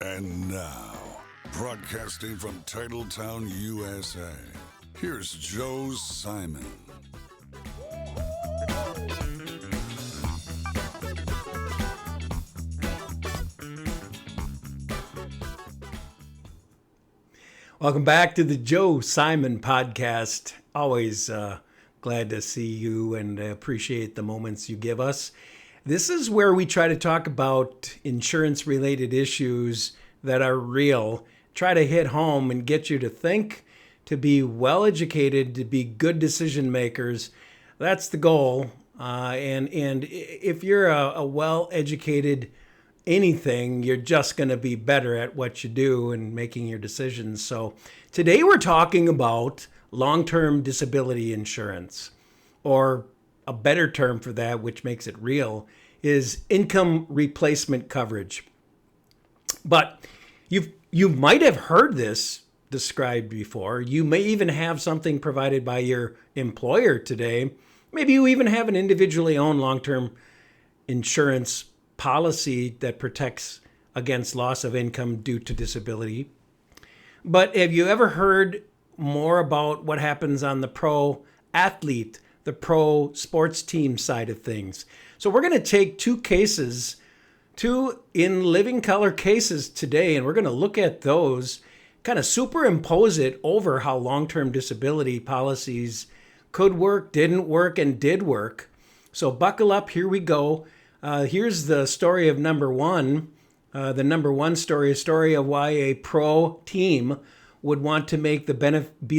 And now, broadcasting from Titletown, USA, here's Joe Simon. Welcome back to the Joe Simon podcast. Always glad to see you and appreciate the moments you give us. This is where we try to talk about insurance-related issues that are real, try to hit home and get you to think, to be well-educated, to be good decision makers. That's the goal. And if you're a well-educated anything, you're just going to be better at what you do and making your decisions. So today we're talking about long-term disability insurance, or a better term for that, which makes it real, is income replacement coverage. But you might have heard this described before. You may even have something provided by your employer today. Maybe you even have an individually owned long-term insurance policy that protects against loss of income due to disability. But have you ever heard more about what happens on the pro athlete, the pro sports team side of things? So we're going to take two in living color cases today, and we're going to look at those, kind of superimpose it over how long-term disability policies could work, didn't work, and did work. So buckle up, here we go. Here's the story of number one. The number one story, a story of why a pro team would want to be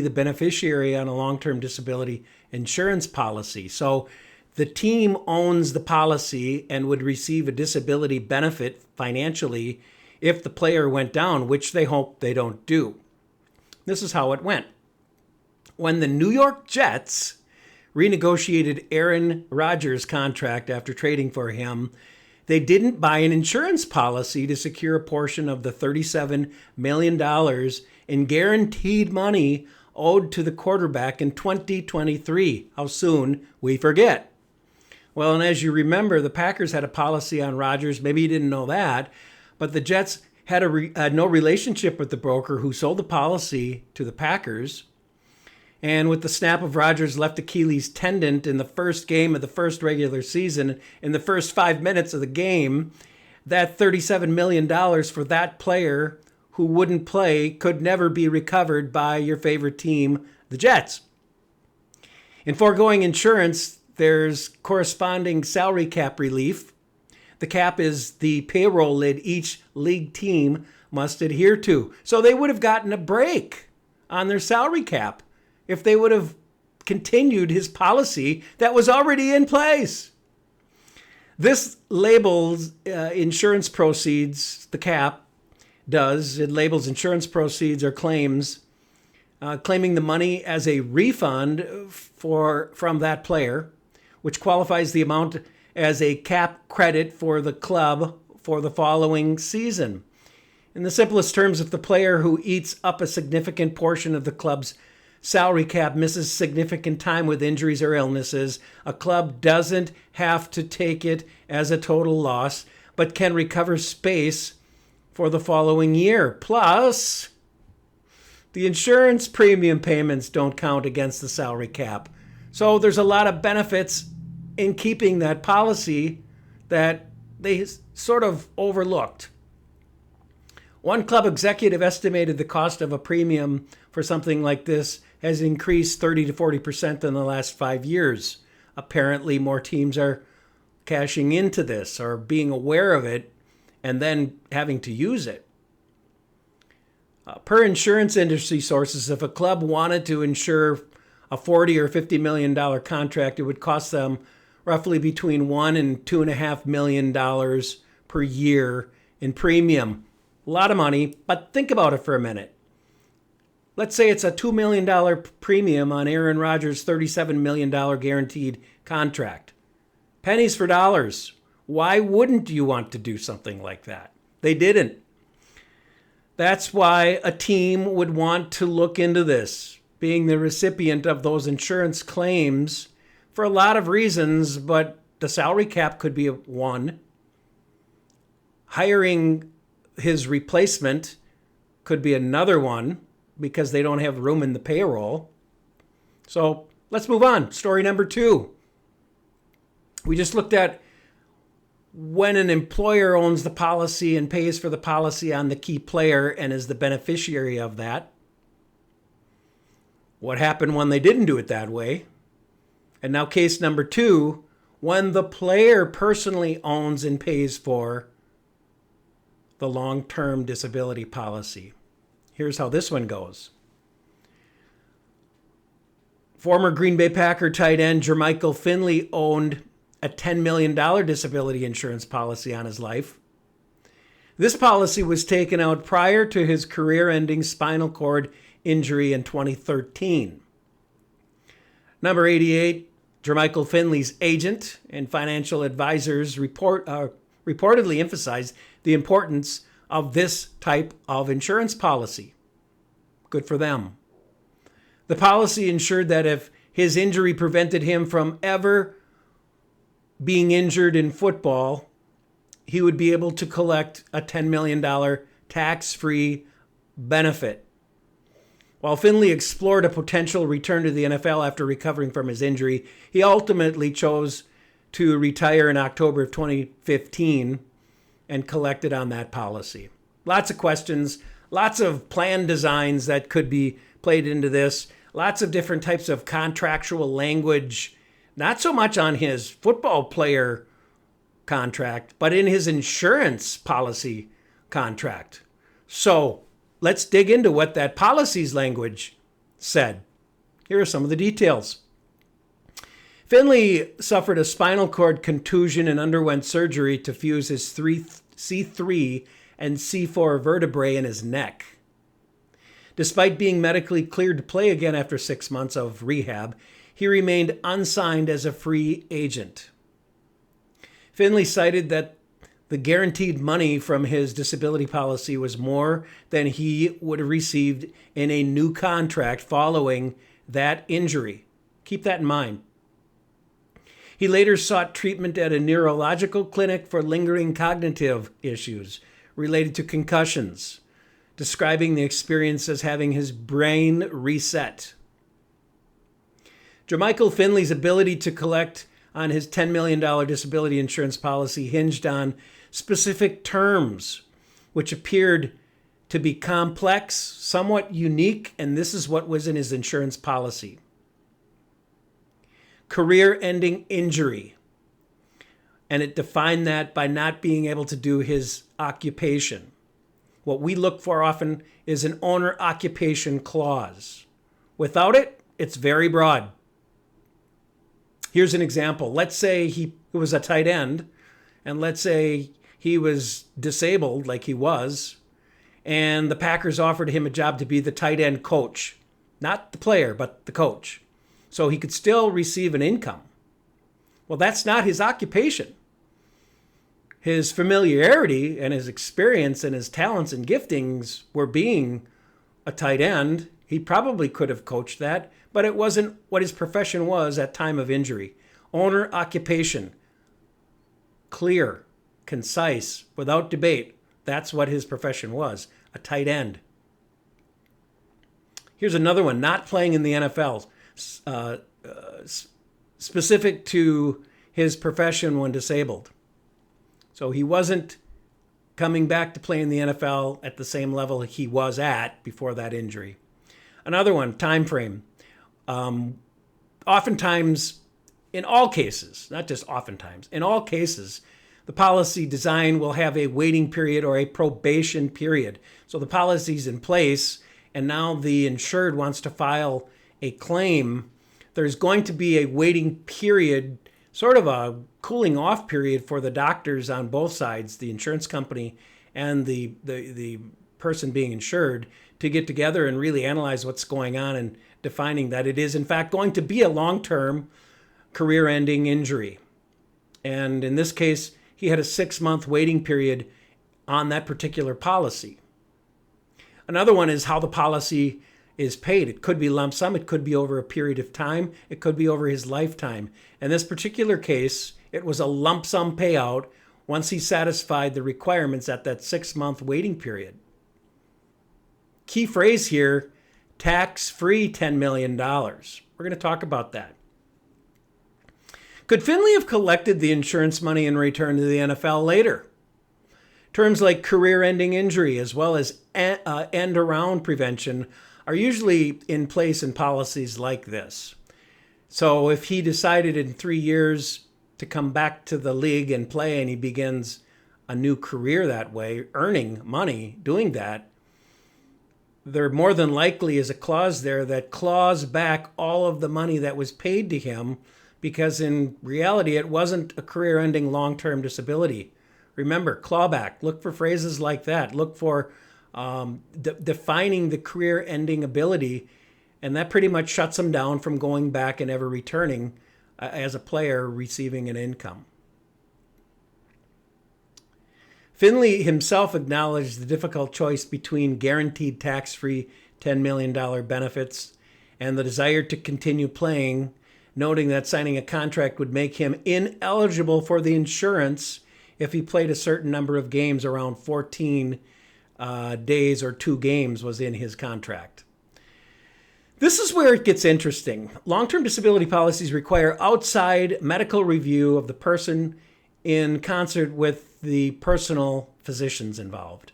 the beneficiary on a long-term disability insurance policy. So the team owns the policy and would receive a disability benefit financially if the player went down, which they hope they don't do. This is how it went. When the New York Jets renegotiated Aaron Rodgers' contract after trading for him, they didn't buy an insurance policy to secure a portion of the $37 million in guaranteed money owed to the quarterback in 2023. How soon we forget. Well, and as you remember, the Packers had a policy on Rodgers. Maybe you didn't know that, but the Jets had no relationship with the broker who sold the policy to the Packers. And with the snap of Rodgers' left Achilles tendon in the first game of the first regular season, in the first 5 minutes of the game, that $37 million for that player who wouldn't play could never be recovered by your favorite team, the Jets. In foregoing insurance, there's corresponding salary cap relief. The cap is the payroll lid each league team must adhere to. So they would have gotten a break on their salary cap if they would have continued his policy that was already in place. This labels insurance proceeds, the cap does, it labels insurance proceeds or claims, claiming the money as a refund from that player, which qualifies the amount as a cap credit for the club for the following season. In the simplest terms, if the player who eats up a significant portion of the club's salary cap misses significant time with injuries or illnesses, a club doesn't have to take it as a total loss, but can recover space for the following year. Plus, the insurance premium payments don't count against the salary cap. So there's a lot of benefits in keeping that policy that they sort of overlooked. One club executive estimated the cost of a premium for something like this has increased 30 to 40% in the last 5 years. Apparently, more teams are cashing into this or being aware of it and then having to use it. Per insurance industry sources, if a club wanted to insure a $40 or $50 million contract, it would cost them roughly between $1 and $2.5 million per year in premium. A lot of money, but think about it for a minute. Let's say it's a $2 million premium on Aaron Rodgers' $37 million guaranteed contract. Pennies for dollars. Why wouldn't you want to do something like that? They didn't. That's why a team would want to look into this, being the recipient of those insurance claims for a lot of reasons, but the salary cap could be one. Hiring his replacement could be another one because they don't have room in the payroll. So let's move on. Story number 2. We just looked at when an employer owns the policy and pays for the policy on the key player and is the beneficiary of that. What happened when they didn't do it that way? And now case number 2, when the player personally owns and pays for the long-term disability policy. Here's how this one goes. Former Green Bay Packer tight end Jermichael Finley owned a $10 million disability insurance policy on his life. This policy was taken out prior to his career-ending spinal cord injury in 2013. Number 88, Jermichael Finley's agent and financial advisors reportedly emphasized the importance of this type of insurance policy. Good for them. The policy ensured that if his injury prevented him from ever being injured in football, he would be able to collect a $10 million tax-free benefit. While Finley explored a potential return to the NFL after recovering from his injury, he ultimately chose to retire in October of 2015 and collected on that policy. Lots of questions, lots of plan designs that could be played into this, lots of different types of contractual language, not so much on his football player contract, but in his insurance policy contract. So let's dig into what that policy's language said. Here are some of the details. Finley suffered a spinal cord contusion and underwent surgery to fuse his C3 and C4 vertebrae in his neck. Despite being medically cleared to play again after 6 months of rehab, he remained unsigned as a free agent. Finley cited that the guaranteed money from his disability policy was more than he would have received in a new contract following that injury. Keep that in mind. He later sought treatment at a neurological clinic for lingering cognitive issues related to concussions, describing the experience as having his brain reset. Jermichael Finley's ability to collect on his $10 million disability insurance policy hinged on specific terms, which appeared to be complex, somewhat unique, and this is what was in his insurance policy. Career-ending injury, and it defined that by not being able to do his occupation. What we look for often is an owner occupation clause. Without it, it's very broad. Here's an example. Let's say he was a tight end, and let's say he was disabled like he was, and the Packers offered him a job to be the tight end coach. Not the player, but the coach. So he could still receive an income. Well, that's not his occupation. His familiarity and his experience and his talents and giftings were being a tight end. He probably could have coached that, but it wasn't what his profession was at time of injury. Owner occupation, clear, concise, without debate. That's what his profession was, a tight end. Here's another one, not playing in the NFL, specific to his profession when disabled. So he wasn't coming back to play in the NFL at the same level he was at before that injury. Another one, time frame. Oftentimes, in all cases, not just oftentimes, in all cases, the policy design will have a waiting period or a probation period. So the policy's in place, and now the insured wants to file a claim. There's going to be a waiting period, sort of a cooling off period for the doctors on both sides, the insurance company and the person being insured, to get together and really analyze what's going on and defining that it is in fact going to be a long-term career-ending injury. And in this case, he had a 6-month waiting period on that particular policy. Another one is how the policy is paid. It could be lump sum. It could be over a period of time. It could be over his lifetime. In this particular case, it was a lump sum payout once he satisfied the requirements at that 6-month waiting period. Key phrase here, tax-free $10 million. We're going to talk about that. Could Finley have collected the insurance money and returned to the NFL later? Terms like career-ending injury as well as end-around prevention are usually in place in policies like this. So if he decided in 3 years to come back to the league and play and he begins a new career that way, earning money doing that, there more than likely is a clause there that claws back all of the money that was paid to him, because in reality it wasn't a career-ending long-term disability. Remember, clawback. Look for phrases like that. Look for defining the career-ending ability, and that pretty much shuts him down from going back and ever returning as a player receiving an income. Finley himself acknowledged the difficult choice between guaranteed tax-free $10 million benefits and the desire to continue playing, noting that signing a contract would make him ineligible for the insurance if he played a certain number of games. Around 14 days or 2 games was in his contract. This is where it gets interesting. Long-term disability policies require outside medical review of the person in concert with the personal physicians involved.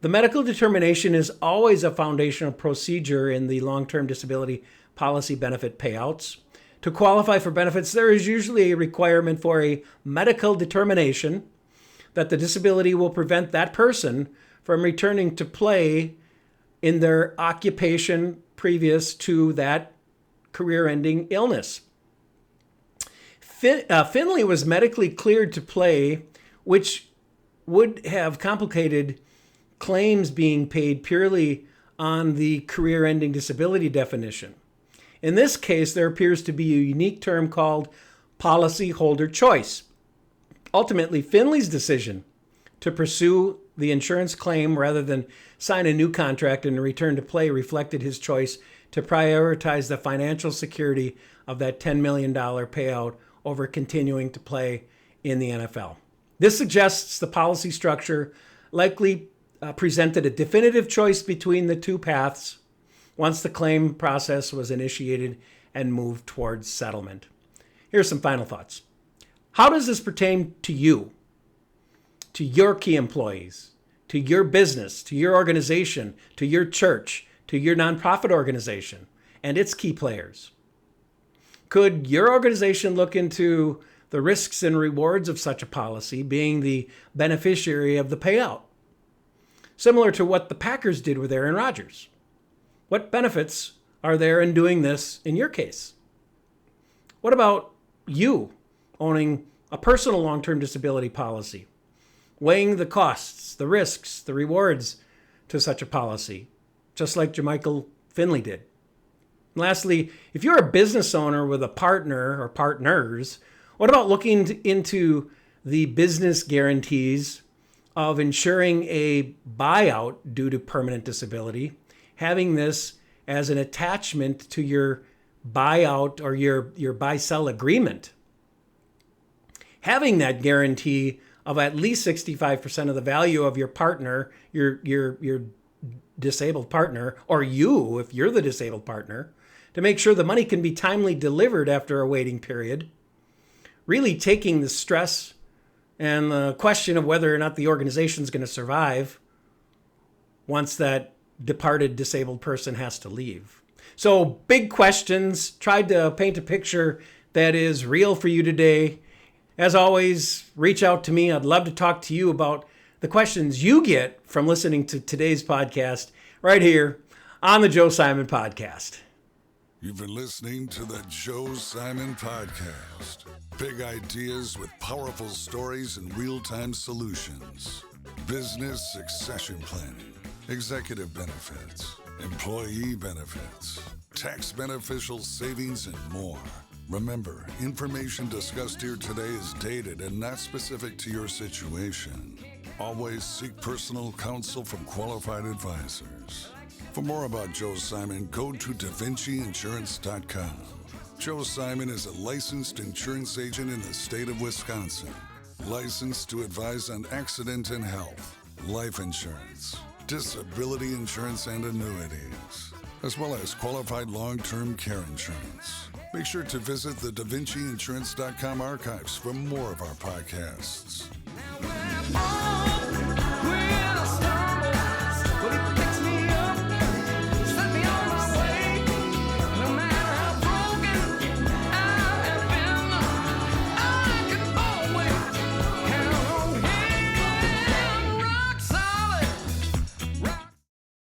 The medical determination is always a foundational procedure in the long-term disability policy benefit payouts. To qualify for benefits, there is usually a requirement for a medical determination that the disability will prevent that person from returning to play in their occupation previous to that career-ending illness. Finley was medically cleared to play, which would have complicated claims being paid purely on the career-ending disability definition. In this case, there appears to be a unique term called policyholder choice. Ultimately, Finley's decision to pursue the insurance claim rather than sign a new contract and return to play reflected his choice to prioritize the financial security of that $10 million payout over continuing to play in the NFL. This suggests the policy structure likely presented a definitive choice between the two paths once the claim process was initiated and moved towards settlement. Here's some final thoughts. How does this pertain to you, to your key employees, to your business, to your organization, to your church, to your nonprofit organization, and its key players? Could your organization look into the risks and rewards of such a policy, being the beneficiary of the payout? Similar to what the Packers did with Aaron Rodgers. What benefits are there in doing this in your case? What about you owning a personal long-term disability policy, weighing the costs, the risks, the rewards to such a policy, just like Jermichael Finley did? And lastly, if you're a business owner with a partner or partners, what about looking into the business guarantees of ensuring a buyout due to permanent disability, having this as an attachment to your buyout or your buy-sell agreement? Having that guarantee of at least 65% of the value of your partner, your disabled partner, or you, if you're the disabled partner, to make sure the money can be timely delivered after a waiting period, really taking the stress and the question of whether or not the organization is going to survive once that departed disabled person has to leave. So big questions. Tried to paint a picture that is real for you today. As always, reach out to me. I'd love to talk to you about the questions you get from listening to today's podcast right here on the Joe Simon Podcast. You've been listening to the Joe Simon Podcast. Big ideas with powerful stories and real-time solutions. Business succession planning, executive benefits, employee benefits, tax beneficial savings, and more. Remember, information discussed here today is dated and not specific to your situation. Always seek personal counsel from qualified advisors. For more about Joe Simon, go to DaVinciInsurance.com. Joe Simon is a licensed insurance agent in the state of Wisconsin. licensed to advise on accident and health, life insurance, disability insurance and annuities, as well as qualified long-term care insurance. Make sure to visit the DaVinciInsurance.com archives for more of our podcasts.